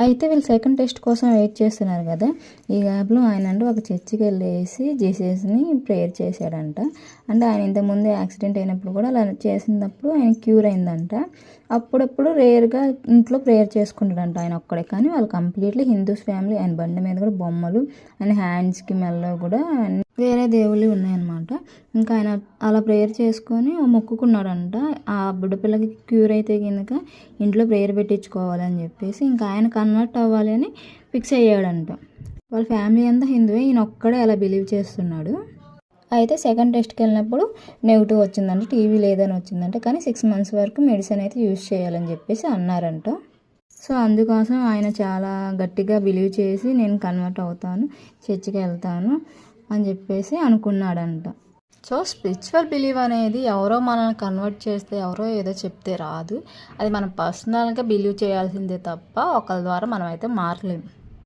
అయితే వీళ్ళు second test కోసం వెయిట్ చేస్తున్నారు కదా. ఈ గ్యాప్లో ఆయన అంటే ఒక చర్చికి వెళ్ళేసి జీసస్ని ప్రేయర్ చేశాడంట. అంటే ఆయన ఇంతకుముందు యాక్సిడెంట్ అయినప్పుడు కూడా అలా చేసినప్పుడు ఆయన క్యూర్ అయిందంట. అప్పుడప్పుడు రేర్గా ఇంట్లో ప్రేయర్ చేసుకుంటాడంట ఆయన ఒక్కడే. కానీ వాళ్ళు కంప్లీట్లీ హిందూస్ ఫ్యామిలీ. ఆయన బండి మీద కూడా బొమ్మలు, ఆయన హ్యాండ్స్కి మెల్లో కూడా వేరే దేవుళ్ళు ఉన్నాయన్నమాట. ఇంకా ఆయన అలా ప్రేయర్ చేసుకొని మొక్కుకున్నాడంట. ఆ బుడ్డపిల్లకి క్యూర్ అయితే కనుక ఇంట్లో ప్రేయర్ పెట్టించుకోవాలని చెప్పేసి ఇంకా ఆయన కన్వర్ట్ అవ్వాలి అని ఫిక్స్ అయ్యాడంట. వాళ్ళ ఫ్యామిలీ అంతా హిందువే, ఈయన ఒక్కడే అలా బిలీవ్ చేస్తున్నాడు. అయితే సెకండ్ టెస్ట్కి వెళ్ళినప్పుడు నెగిటివ్ వచ్చిందంటే, టీవీ లేదని వచ్చిందంటే. కానీ 6 months వరకు మెడిసిన్ అయితే యూజ్ చేయాలని చెప్పేసి అన్నారంట. సో అందుకోసం ఆయన చాలా గట్టిగా బిలీవ్ చేసి నేను కన్వర్ట్ అవుతాను, చర్చికి వెళ్తాను అని చెప్పేసి అనుకున్నాడంట. సో స్పిరిచువల్ బిలీవ్ అనేది ఎవరో మనల్ని కన్వర్ట్ చేస్తే, ఎవరో ఏదో చెప్తే రాదు. అది మనం పర్సనల్గా బిలీవ్ చేయాల్సిందే తప్ప ఒకరి ద్వారా మనం అయితే మారలేము.